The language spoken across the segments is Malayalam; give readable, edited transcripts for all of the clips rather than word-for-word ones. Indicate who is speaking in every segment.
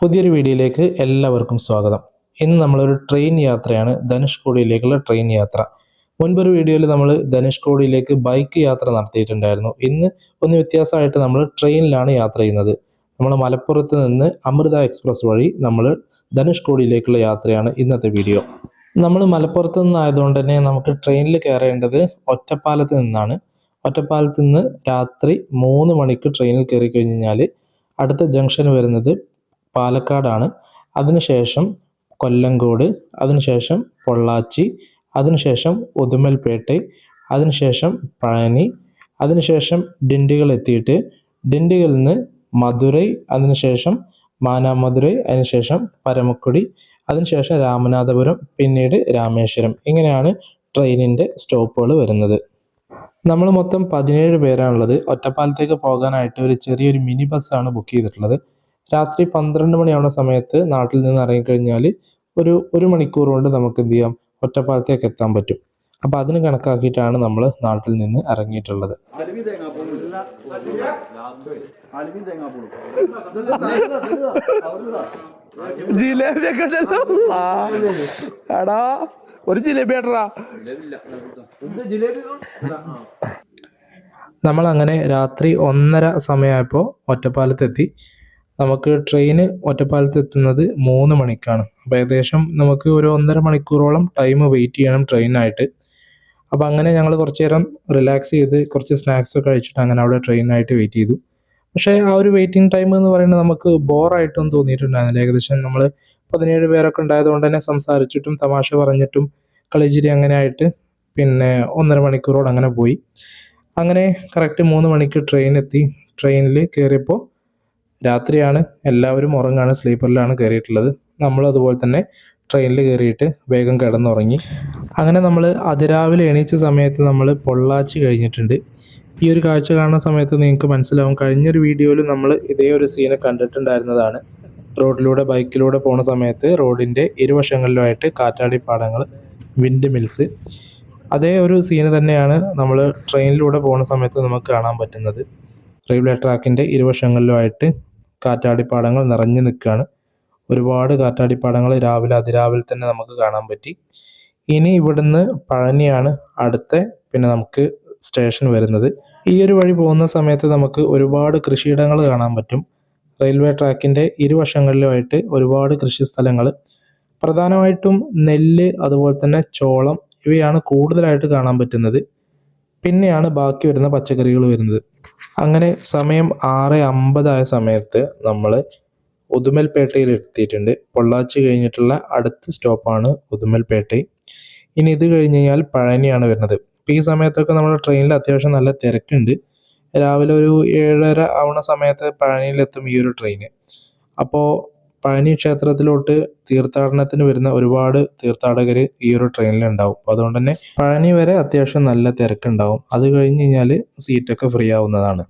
Speaker 1: പുതിയൊരു വീഡിയോയിലേക്ക് എല്ലാവർക്കും സ്വാഗതം. ഇന്ന് നമ്മളൊരു ട്രെയിൻ യാത്രയാണ്, ധനുഷ്കോടിയിലേക്കുള്ള ട്രെയിൻ യാത്ര. മുൻപൊരു വീഡിയോയിൽ നമ്മൾ ധനുഷ്കോടിയിലേക്ക് ബൈക്ക് യാത്ര നടത്തിയിട്ടുണ്ടായിരുന്നു. ഇന്ന് ഒന്ന് വ്യത്യാസമായിട്ട് നമ്മൾ ട്രെയിനിലാണ് യാത്ര ചെയ്യുന്നത്. നമ്മൾ മലപ്പുറത്ത് നിന്ന് അമൃത എക്സ്പ്രസ് വഴി നമ്മൾ ധനുഷ്കോടിയിലേക്കുള്ള യാത്രയാണ് ഇന്നത്തെ വീഡിയോ. നമ്മൾ മലപ്പുറത്ത് നിന്നായതുകൊണ്ട് തന്നെ നമുക്ക് ട്രെയിനിൽ കയറേണ്ടത് ഒറ്റപ്പാലത്ത് നിന്നാണ്. ഒറ്റപ്പാലത്ത് നിന്ന് രാത്രി 3 മണിക്ക് ട്രെയിനിൽ കയറി കഴിഞ്ഞാൽ അടുത്ത ജംഗ്ഷൻ വരുന്നത് പാലക്കാടാണ്. അതിനുശേഷം കൊല്ലങ്കോട്, അതിനുശേഷം പൊള്ളാച്ചി, അതിനുശേഷം ഉദുമൽപേട്ട്, അതിനുശേഷം പഴനി, അതിനുശേഷം ഡിണ്ടിഗൽ എത്തിയിട്ട് ഡിണ്ടിഗലിൽ നിന്ന് മധുരൈ, അതിനുശേഷം മാനാമധുരൈ, അതിനുശേഷം പരമക്കുടി, അതിനുശേഷം രാമനാഥപുരം, പിന്നീട് രാമേശ്വരം. ഇങ്ങനെയാണ് ട്രെയിനിൻ്റെ സ്റ്റോപ്പുകൾ വരുന്നത്. നമ്മൾ മൊത്തം 17 പേരാണുള്ളത്. ഒറ്റപ്പാലത്തേക്ക് പോകാനായിട്ട് ഒരു ചെറിയൊരു മിനി ബസ്സാണ് ബുക്ക് ചെയ്തിട്ടുള്ളത്. രാത്രി 12 മണിയാവുന്ന സമയത്ത് നാട്ടിൽ നിന്ന് ഇറങ്ങിക്കഴിഞ്ഞാൽ ഒരു മണിക്കൂർ കൊണ്ട് നമുക്ക് എന്ത് ചെയ്യാം, ഒറ്റപ്പാലത്തേക്ക് എത്താൻ പറ്റും. അപ്പോൾ അതിന് കണക്കാക്കിയിട്ടാണ് നമ്മൾ നാട്ടിൽ നിന്ന് ഇറങ്ങിയിട്ടുള്ളത്.
Speaker 2: ഒരു ജിലേബി
Speaker 1: നമ്മളങ്ങനെ രാത്രി 1:30 സമയമായപ്പോൾ ഒറ്റപ്പാലത്തെത്തി. നമുക്ക് ട്രെയിന് ഒറ്റപ്പാലത്ത് എത്തുന്നത് 3 മണിക്കാണ്. അപ്പോൾ ഏകദേശം നമുക്ക് ഒരു 1.5 മണിക്കൂറോളം ടൈം വെയിറ്റ് ചെയ്യണം ട്രെയിനായിട്ട്. അപ്പോൾ അങ്ങനെ ഞങ്ങൾ കുറച്ച് നേരം റിലാക്സ് ചെയ്ത് കുറച്ച് സ്നാക്സൊക്കെ കഴിച്ചിട്ട് അങ്ങനെ അവിടെ ട്രെയിനായിട്ട് വെയിറ്റ് ചെയ്തു. പക്ഷേ ആ ഒരു വെയിറ്റിംഗ് ടൈം എന്ന് പറയുന്നത് നമുക്ക് ബോറായിട്ടൊന്നും തോന്നിയിട്ടുണ്ടായിരുന്നില്ല. ഏകദേശം നമ്മൾ 17 പേരൊക്കെ ഉണ്ടായതുകൊണ്ട് തന്നെ സംസാരിച്ചിട്ടും തമാശ പറഞ്ഞിട്ടും കളിച്ചിരി അങ്ങനെ ആയിട്ട് പിന്നെ 1.5 മണിക്കൂറോളം അങ്ങനെ പോയി. അങ്ങനെ കറക്റ്റ് 3 മണിക്ക് ട്രെയിൻ എത്തി. ട്രെയിനിൽ കയറിയപ്പോൾ രാത്രിയാണ്, എല്ലാവരും ഉറങ്ങാണ്, സ്ലീപ്പറിലാണ് കയറിയിട്ടുള്ളത്. നമ്മൾ അതുപോലെ തന്നെ ട്രെയിനിൽ കയറിയിട്ട് വേഗം കിടന്നുറങ്ങി. അങ്ങനെ നമ്മൾ അതിരാവിലെ എണീച്ച സമയത്ത് നമ്മൾ പൊള്ളാച്ചി കഴിഞ്ഞിട്ടുണ്ട്. ഈ ഒരു കാഴ്ച കാണുന്ന സമയത്ത് നിങ്ങൾക്ക് മനസ്സിലാവും, കഴിഞ്ഞൊരു വീഡിയോയിൽ നമ്മൾ ഇതേ ഒരു സീന് കണ്ടിട്ടുണ്ടായിരുന്നതാണ്. റോഡിലൂടെ ബൈക്കിലൂടെ പോണ സമയത്ത് റോഡിൻ്റെ ഇരുവശങ്ങളിലുമായിട്ട് കാറ്റാടിപ്പാടങ്ങൾ, വിൻഡ് മിൽസ്, അതേ ഒരു സീന് തന്നെയാണ് നമ്മൾ ട്രെയിനിലൂടെ പോകുന്ന സമയത്ത് നമുക്ക് കാണാൻ പറ്റുന്നത്. റെയിൽവേ ട്രാക്കിൻ്റെ ഇരുവശങ്ങളിലുമായിട്ട് കാറ്റാടിപ്പാടങ്ങൾ നിറഞ്ഞു നിൽക്കുകയാണ്. ഒരുപാട് കാറ്റാടിപ്പാടങ്ങൾ അതിരാവിലെ തന്നെ നമുക്ക് കാണാൻ പറ്റി. ഇനി ഇവിടുന്ന് പഴനിയാണ് പിന്നെ നമുക്ക് സ്റ്റേഷൻ വരുന്നത്. ഈ ഒരു വഴി പോകുന്ന സമയത്ത് നമുക്ക് ഒരുപാട് കൃഷിയിടങ്ങൾ കാണാൻ പറ്റും. റെയിൽവേ ട്രാക്കിൻ്റെ ഇരുവശങ്ങളിലുമായിട്ട് ഒരുപാട് കൃഷിസ്ഥലങ്ങൾ, പ്രധാനമായിട്ടും നെല്ല്, അതുപോലെ തന്നെ ചോളം, ഇവയാണ് കൂടുതലായിട്ട് കാണാൻ പറ്റുന്നത്. പിന്നെയാണ് ബാക്കി വരുന്ന പച്ചക്കറികൾ വരുന്നത്. അങ്ങനെ സമയം 6:50 ആയ സമയത്ത് നമ്മൾ ഉദുമൽപേട്ടയിൽ എത്തിയിട്ടുണ്ട്. പൊള്ളാച്ചി കഴിഞ്ഞിട്ടുള്ള അടുത്ത സ്റ്റോപ്പാണ് ഉദുമൽപേട്ട. ഇനി ഇത് കഴിഞ്ഞ് കഴിഞ്ഞാൽ പഴനിയാണ് വരുന്നത്. അപ്പോൾ ഈ സമയത്തൊക്കെ നമ്മുടെ ട്രെയിനിൽ അത്യാവശ്യം നല്ല തിരക്കുണ്ട്. രാവിലെ ഒരു 7:30 ആവുന്ന സമയത്ത് പഴനിയിലെത്തും ഈ ഒരു ട്രെയിന്. അപ്പോൾ പഴനി ക്ഷേത്രത്തിലോട്ട് തീർത്ഥാടനത്തിന് വരുന്ന ഒരുപാട് തീർത്ഥാടകർ ഈ ഒരു ട്രെയിനിലുണ്ടാവും. അപ്പോൾ അതുകൊണ്ട് തന്നെ പഴനി വരെ അത്യാവശ്യം നല്ല തിരക്കുണ്ടാവും. അത് കഴിഞ്ഞ് കഴിഞ്ഞാൽ സീറ്റൊക്കെ ഫ്രീ ആവുന്നതാണ്.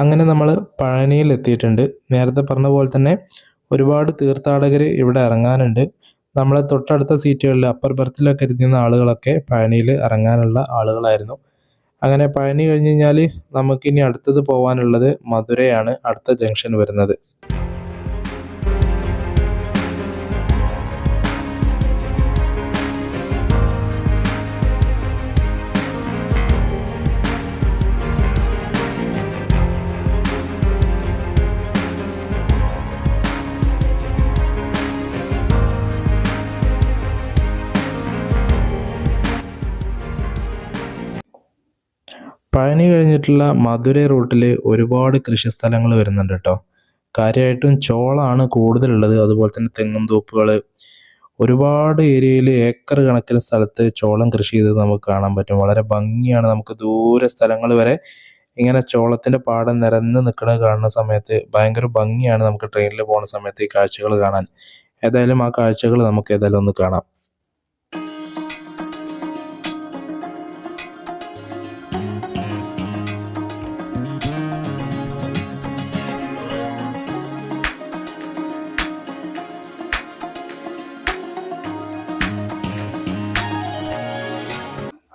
Speaker 1: അങ്ങനെ നമ്മൾ പഴനിയിൽ എത്തിയിട്ടുണ്ട്. നേരത്തെ പറഞ്ഞ പോലെ തന്നെ ഒരുപാട് തീർത്ഥാടകർ ഇവിടെ ഇറങ്ങാനുണ്ട്. നമ്മളെ തൊട്ടടുത്ത സീറ്റുകളിൽ അപ്പർ ബർത്തിലൊക്കെ ഇരുന്ന ആളുകളൊക്കെ പഴനിയിൽ ഇറങ്ങാനുള്ള ആളുകളായിരുന്നു. അങ്ങനെ പഴനി കഴിഞ്ഞ് കഴിഞ്ഞാൽ നമുക്കിനി അടുത്തത് പോകാനുള്ളത് മധുരയാണ്, അടുത്ത ജംഗ്ഷൻ വരുന്നത്. പഴനി കഴിഞ്ഞിട്ടുള്ള മധുരൈ റൂട്ടിൽ ഒരുപാട് കൃഷിസ്ഥലങ്ങൾ വരുന്നുണ്ട് കേട്ടോ. കാര്യമായിട്ടും ചോളമാണ് കൂടുതലുള്ളത്. അതുപോലെ തന്നെ തെങ്ങും തോപ്പുകൾ, ഒരുപാട് ഏരിയയിൽ ഏക്കർ കണക്കിന് സ്ഥലത്ത് ചോളം കൃഷി ചെയ്തത് നമുക്ക് കാണാൻ പറ്റും. വളരെ ഭംഗിയാണ്. നമുക്ക് ദൂരെ സ്ഥലങ്ങൾ വരെ ഇങ്ങനെ ചോളത്തിൻ്റെ പാടം നിരന്ന് നിൽക്കുന്നത് കാണുന്ന സമയത്ത് ഭയങ്കര ഭംഗിയാണ്. നമുക്ക് ട്രെയിനിൽ പോകുന്ന സമയത്ത് ഈ കാഴ്ചകൾ കാണാൻ. ഏതായാലും ആ കാഴ്ചകൾ നമുക്ക് ഏതായാലും ഒന്ന് കാണാം.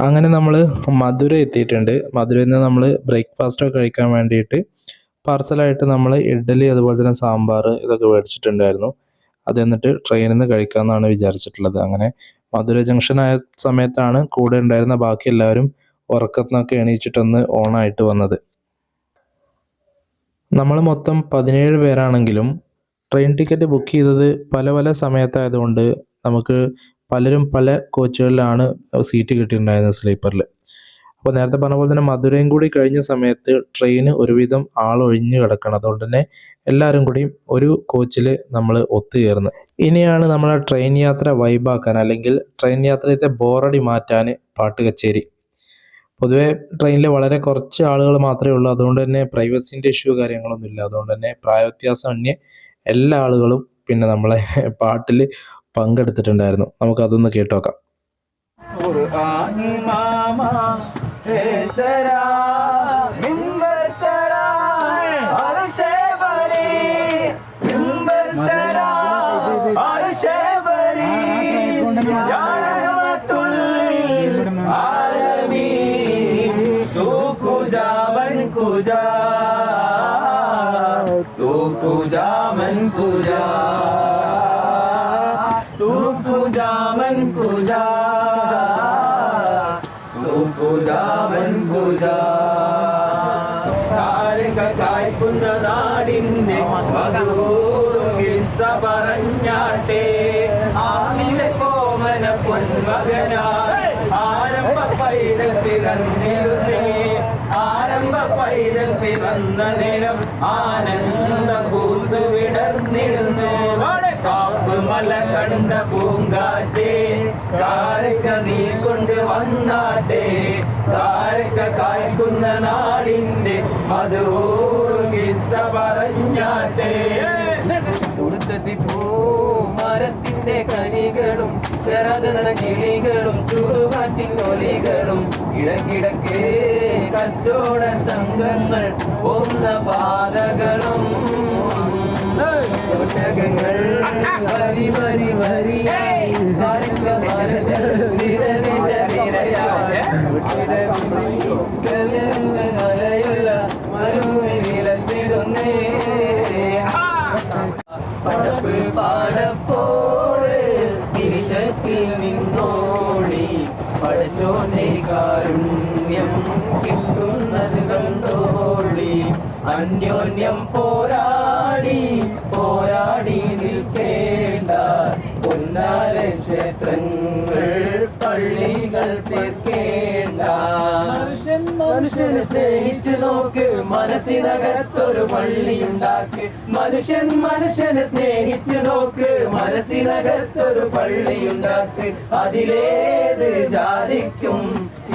Speaker 1: അങ്ങനെ നമ്മൾ മധുര എത്തിയിട്ടുണ്ട്. മധുരയിൽ നിന്ന് നമ്മൾ ബ്രേക്ക്ഫാസ്റ്റൊക്കെ കഴിക്കാൻ വേണ്ടിയിട്ട് പാർസലായിട്ട് നമ്മൾ ഇഡ്ഡലി അതുപോലെ തന്നെ സാമ്പാർ ഇതൊക്കെ മേടിച്ചിട്ടുണ്ടായിരുന്നു. അത് എന്നിട്ട് ട്രെയിനിൽ നിന്ന് കഴിക്കാമെന്നാണ് വിചാരിച്ചിട്ടുള്ളത്. അങ്ങനെ മധുര ജംഗ്ഷനായ സമയത്താണ് കൂടെ ഉണ്ടായിരുന്ന ബാക്കി എല്ലാവരും ഉറക്കത്തിനൊക്കെ എണീച്ചിട്ടൊന്ന് ഓണായിട്ട് വന്നത്. നമ്മൾ മൊത്തം 17 പേരാണെങ്കിലും ട്രെയിൻ ടിക്കറ്റ് ബുക്ക് ചെയ്തത് പല പല സമയത്തായതുകൊണ്ട് നമുക്ക് പലരും പല കോച്ചുകളിലാണ് സീറ്റ് കിട്ടിയിട്ടുണ്ടായിരുന്നത് സ്ലീപ്പറിൽ. അപ്പോൾ നേരത്തെ പറഞ്ഞ പോലെ തന്നെ മധുരയും കൂടി കഴിഞ്ഞ സമയത്ത് ട്രെയിന് ഒരുവിധം ആളൊഴിഞ്ഞ് കിടക്കണം. അതുകൊണ്ട് തന്നെ എല്ലാവരും കൂടി ഒരു കോച്ചിൽ നമ്മൾ ഒത്തുചേർന്ന് ഇനിയാണ് നമ്മളെ ട്രെയിൻ യാത്ര വൈബാക്കാൻ അല്ലെങ്കിൽ ട്രെയിൻ യാത്രയിലത്തെ ബോറടി മാറ്റാൻ പാട്ട് കച്ചേരി. പൊതുവേ ട്രെയിനിൽ വളരെ കുറച്ച് ആളുകൾ മാത്രമേ ഉള്ളൂ. അതുകൊണ്ട് തന്നെ പ്രൈവസിൻ്റെ ഇഷ്യൂ കാര്യങ്ങളൊന്നുമില്ല. അതുകൊണ്ട് തന്നെ പ്രായവ്യത്യാസമന്യേ എല്ലാ ആളുകളും പിന്നെ നമ്മളെ പാട്ടിൽ പങ്കെടുത്തിട്ടുണ്ടായിരുന്നു. നമുക്കതൊന്ന് കേട്ട് നോക്കാം.
Speaker 2: നാടിന്റെ പറഞ്ഞാട്ടെ ആമിലെ കോമന പൊന്മകനായി ആരംഭ പൈതൽ പിറന്നിരുന്നേ. ആരംഭ പൈതൽ പിറന്ന നേരം ആനന്ദ പൂത്തു വിടർന്നിരുന്നു. കാപ്പ് മല കണ്ട പൂങ്കാറ്റേ കാരക്ക നീ കൊണ്ട് വന്നാട്ടെ. കാരക്ക കായ്ക്കുന്ന നാടിന്റെ മധുകിസ്സ പറഞ്ഞാട്ടെ. മരത്തിന്റെ കനികളും ചെറുതന കിളികളും ചുടുകാറ്റിൻ ഒലികളും ഇടക്കിടക്ക് കച്ചോട സംഘങ്ങൾ ഒന്ന പാതകളും ഒട്ടകങ്ങൾ വരി വരി വരിയായി മലയുള്ള മരുവിൽ വിലസിടുന്നേ. പടപ്പ് പാടപ്പോട് തിരിശത്തിൽ നിന്നോടി പഠിച്ചോന്റെ കാരുണ്യം കിട്ടുന്നത് കണ്ടോടി. അന്യോന്യം പോരാടി പോരാടി നിൽക്കേണ്ട പൊന്നാല ക്ഷേത്രങ്ങൾ പള്ളികൾ തീർക്കേണ്ട. മനുഷ്യനെ സ്നേഹിച്ചു നോക്ക് മനസ്സിനകത്തൊരു പള്ളിയുണ്ടാക്ക്. മനുഷ്യനെ സ്നേഹിച്ചു നോക്ക് മനസ്സിനകത്തൊരു പള്ളിയുണ്ടാക്ക്. അതിലേത് ജാതിക്കും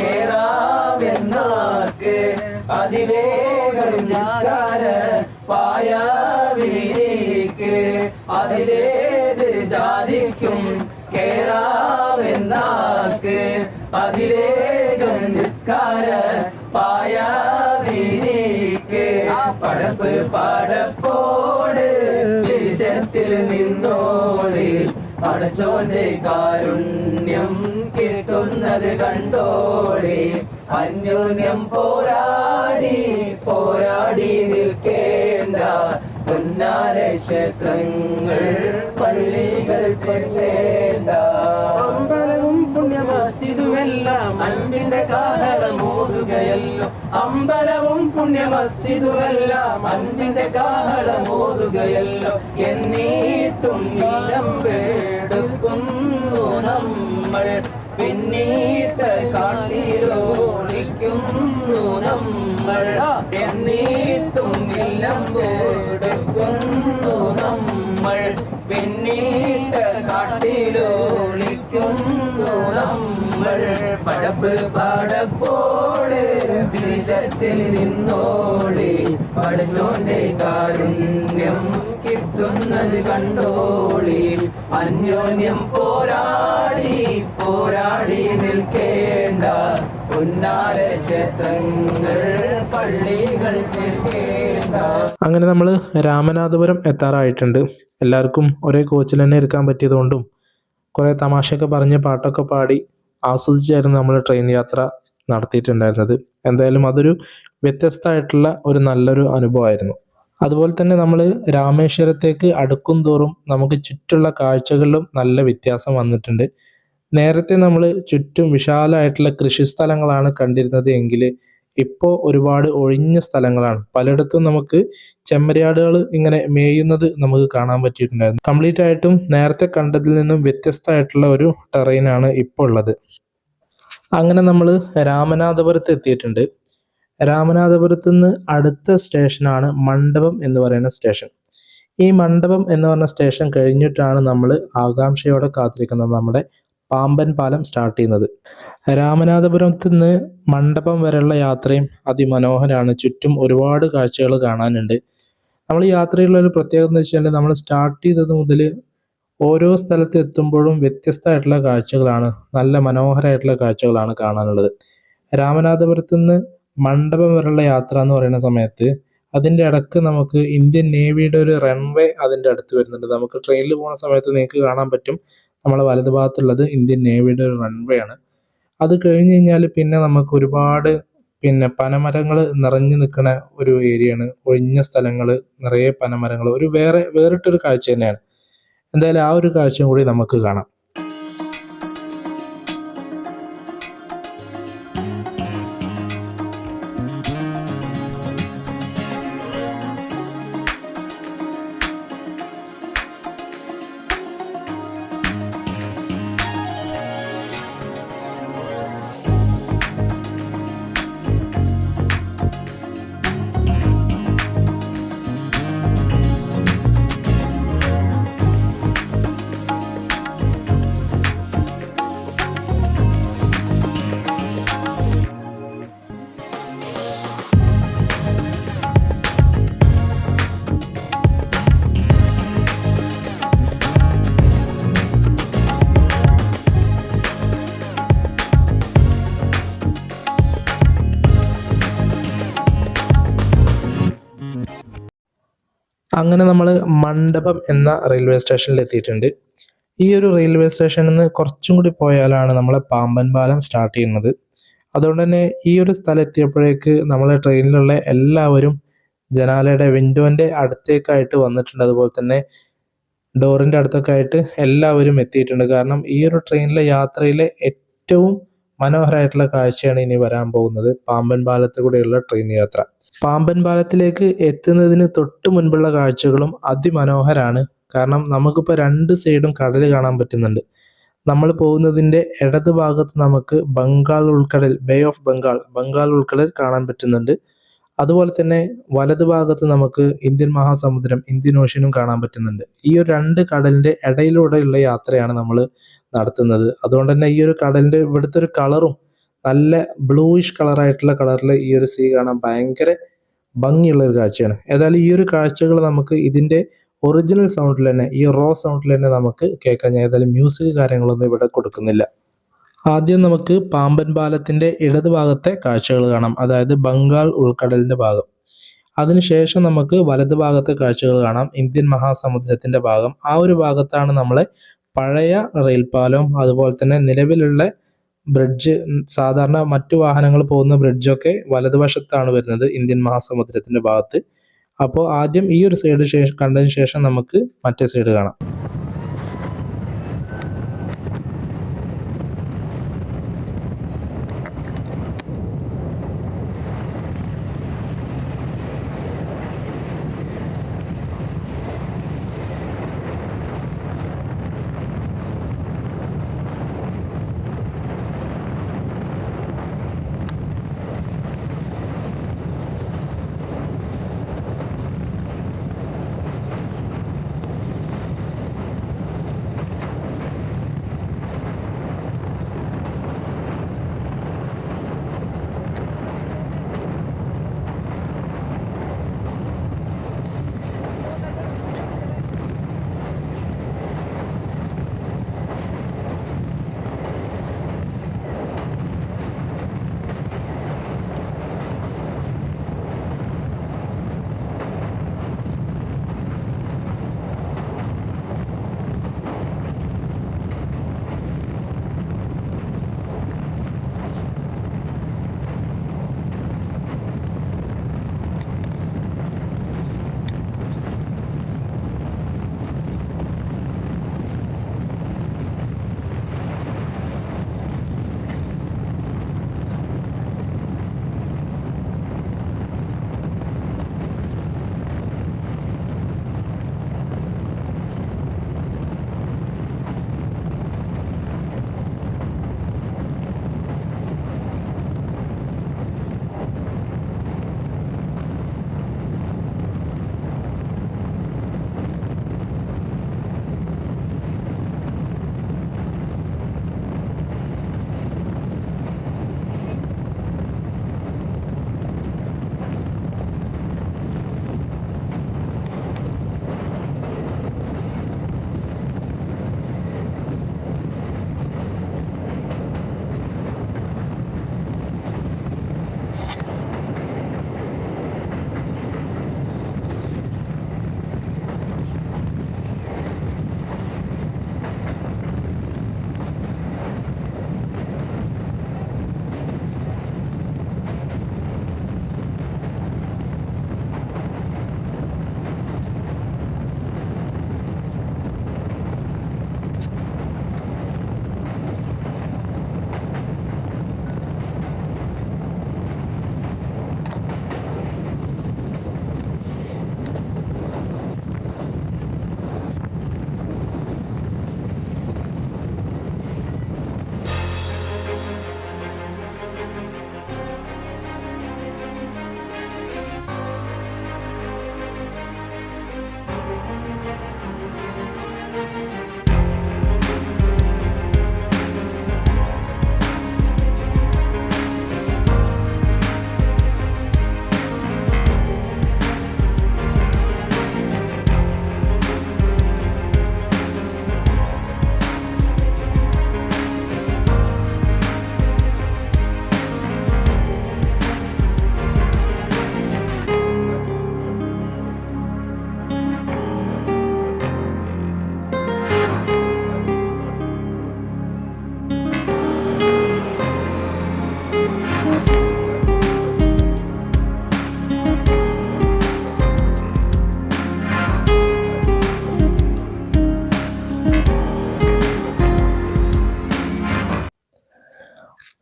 Speaker 2: കേറാമെന്നാർക്ക് അതിലേകം നിസ്കാര പായാവിരിക്ക്. അതിലേത് ജാതിക്കും കേറാമെന്നാർക്ക് അതിലേകം നിസ്കാര പായാവിരിക്ക്. പടപ്പ് പാടപ്പോട് വിശത്തിൽ നിന്നോട് പടച്ചോന്റെ കാരുണ്യം കിട്ടുന്നത് കണ്ടോടെ. അന്യോന്യം പോരാടി പോരാടി നിൽക്കേണ്ട പൊന്നാര ക്ഷേത്രങ്ങൾ പള്ളികൾ തെറ്റേണ്ട. അമ്പലവും പുണ്യമസ്ജിദുമെല്ലാം അൻപിന്റെ കാഹളമോതുകയല്ലോ. അമ്പലവും പുണ്യമസ്ജിദുമെല്ലാം അൻപിന്റെ കാഹളമോതുകയല്ലോ. എന്നിട്ടും ഇലമ്പെടുക്കുന്നു നമ്മൾ പിന്നീട്ട് കാട്ടിലോടിക്കുന്നു നമ്മൾ. എന്നിട്ടും ഇലമ്പെടുക്കുന്നു നമ്മൾ പിന്നീട്ട് കാട്ടിലോ നമ്മൾ പടപ്പ് പാടപ്പോട് വിരിശത്തിൽ നിന്നോളി പഠിച്ചോന്റെ കാരുണ്യം കിട്ടുന്നത് കണ്ടോളി അന്യോന്യം പോരാടി നിൽക്കേണ്ട ഉന്നാര ക്ഷേത്രങ്ങൾ പള്ളികൾ തീർക്കേണ്ട.
Speaker 1: അങ്ങനെ നമ്മൾ രാമനാഥപുരം എത്താറായിട്ടുണ്ട്. എല്ലാവർക്കും ഒരേ കോച്ചിൽ തന്നെ ഇരിക്കാൻ പറ്റിയതുകൊണ്ടും കുറേ തമാശയൊക്കെ പറഞ്ഞ് പാട്ടൊക്കെ പാടി ആസ്വദിച്ചായിരുന്നു നമ്മൾ ട്രെയിൻ യാത്ര നടത്തിയിട്ടുണ്ടായിരുന്നത്. എന്തായാലും അതൊരു വ്യത്യസ്തമായിട്ടുള്ള ഒരു നല്ലൊരു അനുഭവമായിരുന്നു. അതുപോലെ തന്നെ നമ്മൾ രാമേശ്വരത്തേക്ക് അടുക്കും തോറും നമുക്ക് ചുറ്റുള്ള കാഴ്ചകളിലും നല്ല വ്യത്യാസം വന്നിട്ടുണ്ട്. നേരത്തെ നമ്മൾ ചുറ്റും വിശാലമായിട്ടുള്ള കൃഷിസ്ഥലങ്ങളാണ് കണ്ടിരുന്നത് എങ്കിൽ ഇപ്പോൾ ഒരുപാട് ഒഴിഞ്ഞ സ്ഥലങ്ങളാണ്. പലയിടത്തും നമുക്ക് ചെമ്മരിയാടുകൾ ഇങ്ങനെ മേയുന്നത് നമുക്ക് കാണാൻ പറ്റിയിട്ടുണ്ടായിരുന്നു. കംപ്ലീറ്റ് ആയിട്ടും നേരത്തെ കണ്ടതിൽ നിന്നും വ്യത്യസ്തമായിട്ടുള്ള ഒരു ടെറൈനാണ് ഇപ്പോൾ ഉള്ളത്. അങ്ങനെ നമ്മൾ രാമനാഥപുരത്ത് എത്തിയിട്ടുണ്ട്. രാമനാഥപുരത്ത് നിന്ന് അടുത്ത സ്റ്റേഷനാണ് മണ്ഡപം എന്ന് പറയുന്ന സ്റ്റേഷൻ. ഈ മണ്ഡപം എന്ന് പറഞ്ഞ സ്റ്റേഷൻ കഴിഞ്ഞിട്ടാണ് നമ്മൾ ആകാംക്ഷയോടെ കാത്തിരിക്കുന്നത് നമ്മുടെ പാമ്പൻ പാലം സ്റ്റാർട്ട് ചെയ്യുന്നത്. രാമനാഥപുരത്ത് നിന്ന് മണ്ഡപം വരെയുള്ള യാത്രയും അതിമനോഹരമാണ്. ചുറ്റും ഒരുപാട് കാഴ്ചകൾ കാണാനുണ്ട്. നമ്മൾ ഈ യാത്രയിലുള്ള ഒരു പ്രത്യേകത എന്ന് വെച്ചാൽ നമ്മൾ സ്റ്റാർട്ട് ചെയ്തത് മുതൽ ഓരോ സ്ഥലത്ത് എത്തുമ്പോഴും വ്യത്യസ്തമായിട്ടുള്ള കാഴ്ചകളാണ്, നല്ല മനോഹരമായിട്ടുള്ള കാഴ്ചകളാണ് കാണാനുള്ളത്. രാമനാഥപുരത്ത് നിന്ന് മണ്ഡപം വരെയുള്ള യാത്ര എന്ന് പറയുന്ന സമയത്ത് അതിൻ്റെ ഇടക്ക് നമുക്ക് ഇന്ത്യൻ നേവിയുടെ ഒരു റൺവേ അതിൻ്റെ അടുത്ത് വരുന്നുണ്ട്. നമുക്ക് ട്രെയിനിൽ പോകുന്ന സമയത്ത് നിങ്ങൾക്ക് കാണാൻ പറ്റും, നമ്മളെ വലതു ഭാഗത്തുള്ളത് ഇന്ത്യൻ നേവിയുടെ ഒരു റൺവേ ആണ്. അത് കഴിഞ്ഞ് കഴിഞ്ഞാൽ പിന്നെ നമുക്ക് ഒരുപാട് പനമരങ്ങൾ നിറഞ്ഞു നിൽക്കുന്ന ഒരു ഏരിയയാണ്. ഒഴിഞ്ഞ സ്ഥലങ്ങൾ, നിറയെ പനമരങ്ങൾ, ഒരു വേറിട്ടൊരു കാഴ്ച തന്നെയാണ്. എന്തായാലും ആ ഒരു കാഴ്ചയും കൂടി നമുക്ക് കാണാം. അങ്ങനെ നമ്മൾ മണ്ഡപം എന്ന റെയിൽവേ സ്റ്റേഷനിൽ എത്തിയിട്ടുണ്ട്. ഈ ഒരു റെയിൽവേ സ്റ്റേഷനിൽ നിന്ന് കുറച്ചും കൂടി പോയാലാണ് നമ്മളെ പാമ്പൻ പാലം സ്റ്റാർട്ട് ചെയ്യുന്നത്. അതുകൊണ്ട് തന്നെ ഈ ഒരു സ്ഥലം എത്തിയപ്പോഴേക്ക് നമ്മളെ ട്രെയിനിലുള്ള എല്ലാവരും ജനാലയുടെ വിൻഡോൻ്റെ അടുത്തേക്കായിട്ട് വന്നിട്ടുണ്ട്. അതുപോലെ തന്നെ ഡോറിൻ്റെ അടുത്തൊക്കെ ആയിട്ട് എല്ലാവരും എത്തിയിട്ടുണ്ട്. കാരണം ഈ ഒരു ട്രെയിനിലെ യാത്രയിലെ ഏറ്റവും മനോഹരമായിട്ടുള്ള കാഴ്ചയാണ് ഇനി വരാൻ പോകുന്നത്, പാമ്പൻ പാലത്തിൽ കൂടെയുള്ള ട്രെയിൻ യാത്ര. പാമ്പൻ പാലത്തിലേക്ക് എത്തുന്നതിന് തൊട്ട് മുൻപുള്ള കാഴ്ചകളും അതിമനോഹരമാണ്. കാരണം നമുക്കിപ്പോൾ രണ്ട് സൈഡും കടൽ കാണാൻ പറ്റുന്നുണ്ട്. നമ്മൾ പോകുന്നതിൻ്റെ ഇടത് ഭാഗത്ത് നമുക്ക് ബംഗാൾ ഉൾക്കടൽ, ബേ ഓഫ് ബംഗാൾ ഉൾക്കടൽ കാണാൻ പറ്റുന്നുണ്ട്. അതുപോലെ തന്നെ വലത് ഭാഗത്ത് നമുക്ക് ഇന്ത്യൻ മഹാസമുദ്രം, ഇന്ത്യൻ ഓഷ്യനും കാണാൻ പറ്റുന്നുണ്ട്. ഈ ഒരു രണ്ട് കടലിൻ്റെ ഇടയിലൂടെയുള്ള യാത്രയാണ് നമ്മൾ നടത്തുന്നത്. അതുകൊണ്ട് തന്നെ ഈ ഒരു കടലിൻ്റെ ഇവിടുത്തെ ഒരു കളറും നല്ല ബ്ലൂയിഷ് കളറായിട്ടുള്ള കളറിൽ ഈ ഒരു സീ കാണാൻ ഭയങ്കര ഭംഗിയുള്ള ഒരു കാഴ്ചയാണ്. ഏതായാലും ഈ ഒരു കാഴ്ചകൾ നമുക്ക് ഇതിൻ്റെ ഒറിജിനൽ സൗണ്ടിൽ തന്നെ, ഈ റോ സൗണ്ടിൽ തന്നെ നമുക്ക് കേൾക്കാൻ. ഏതായാലും മ്യൂസിക് കാര്യങ്ങളൊന്നും ഇവിടെ കൊടുക്കുന്നില്ല. ആദ്യം നമുക്ക് പാമ്പൻ പാലത്തിൻ്റെ ഇടത് ഭാഗത്തെ കാഴ്ചകൾ കാണാം, അതായത് ബംഗാൾ ഉൾക്കടലിൻ്റെ ഭാഗം. അതിനുശേഷം നമുക്ക് വലത് ഭാഗത്തെ കാഴ്ചകൾ കാണാം, ഇന്ത്യൻ മഹാസമുദ്രത്തിൻ്റെ ഭാഗം. ആ ഒരു ഭാഗത്താണ് നമ്മളെ പഴയ റെയിൽപാലവും അതുപോലെ തന്നെ നിലവിലുള്ള ബ്രിഡ്ജ്, സാധാരണ മറ്റു വാഹനങ്ങൾ പോകുന്ന ബ്രിഡ്ജൊക്കെ വലതുവശത്താണ് വരുന്നത്, ഇന്ത്യൻ മഹാസമുദ്രത്തിൻ്റെ ഭാഗത്ത്. അപ്പോൾ ആദ്യം ഈ ഒരു സൈഡ് കണ്ടതിന് ശേഷം നമുക്ക് മറ്റേ സൈഡ് കാണാം.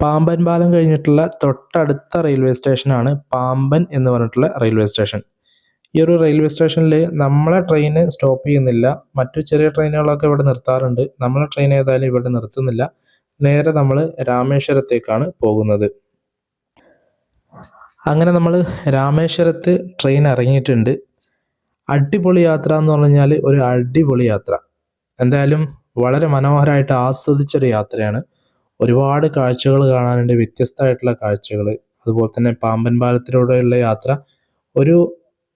Speaker 1: പാമ്പൻ പാലം കഴിഞ്ഞിട്ടുള്ള തൊട്ടടുത്ത റെയിൽവേ സ്റ്റേഷനാണ് പാമ്പൻ എന്ന് പറഞ്ഞിട്ടുള്ള റെയിൽവേ സ്റ്റേഷൻ. ഈ ഒരു റെയിൽവേ സ്റ്റേഷനിൽ നമ്മളെ ട്രെയിൻ സ്റ്റോപ്പ് ചെയ്യുന്നില്ല. മറ്റു ചെറിയ ട്രെയിനുകളൊക്കെ ഇവിടെ നിർത്താറുണ്ട്. നമ്മളെ ട്രെയിൻ ഏതായാലും ഇവിടെ നിർത്തുന്നില്ല. നേരെ നമ്മൾ രാമേശ്വരത്തേക്കാണ് പോകുന്നത്. അങ്ങനെ നമ്മൾ രാമേശ്വരത്ത് ട്രെയിൻ ഇറങ്ങിയിട്ടുണ്ട്. അടിപൊളി യാത്ര എന്ന് പറഞ്ഞാൽ ഒരു അടിപൊളി യാത്ര. എന്തായാലും വളരെ മനോഹരമായിട്ട് ആസ്വദിച്ചൊരു യാത്രയാണ്. ഒരുപാട് കാഴ്ചകൾ കാണാനുണ്ട്, വ്യത്യസ്തമായിട്ടുള്ള കാഴ്ചകൾ. അതുപോലെ തന്നെ പാമ്പൻ പാലത്തിലൂടെയുള്ള യാത്ര ഒരു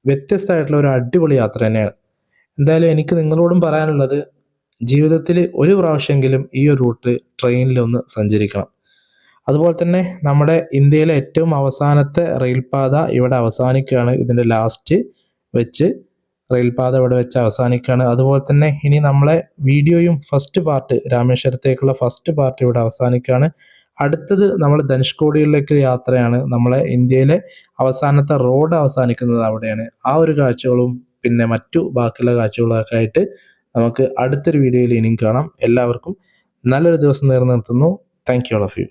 Speaker 1: വ്യത്യസ്തമായിട്ടുള്ള ഒരു അടിപൊളി യാത്ര തന്നെയാണ്. എന്തായാലും എനിക്ക് നിങ്ങളോടും പറയാനുള്ളത്, ജീവിതത്തിൽ ഒരു പ്രാവശ്യമെങ്കിലും ഈ ഒരു റൂട്ട് ട്രെയിനിലൊന്ന് സഞ്ചരിക്കണം. അതുപോലെ തന്നെ നമ്മുടെ ഇന്ത്യയിലെ ഏറ്റവും അവസാനത്തെ റെയിൽപാത ഇവിടെ അവസാനിക്കുകയാണ്. ഇതിൻ്റെ ലാസ്റ്റ് വെച്ച് റെയിൽപാത ഇവിടെ വെച്ച് അവസാനിക്കുകയാണ്. അതുപോലെ തന്നെ ഇനി നമ്മളെ വീഡിയോയും ഫസ്റ്റ് പാർട്ട്, രാമേശ്വരത്തേക്കുള്ള ഫസ്റ്റ് പാർട്ട് ഇവിടെ അവസാനിക്കുകയാണ്. അടുത്തത് നമ്മൾ ധനുഷ്കോടിയിലേക്ക് യാത്രയാണ്. നമ്മളെ ഇന്ത്യയിലെ അവസാനത്തെ റോഡ് അവസാനിക്കുന്നത് അവിടെയാണ്. ആ ഒരു കാഴ്ചകളും പിന്നെ മറ്റു ബാക്കിയുള്ള കാഴ്ചകളൊക്കെ ആയിട്ട് നമുക്ക് അടുത്തൊരു വീഡിയോയിൽ ഇനിയും കാണാം. എല്ലാവർക്കും നല്ലൊരു ദിവസം നേർന്നു നിർത്തുന്നു. Thank you all of U.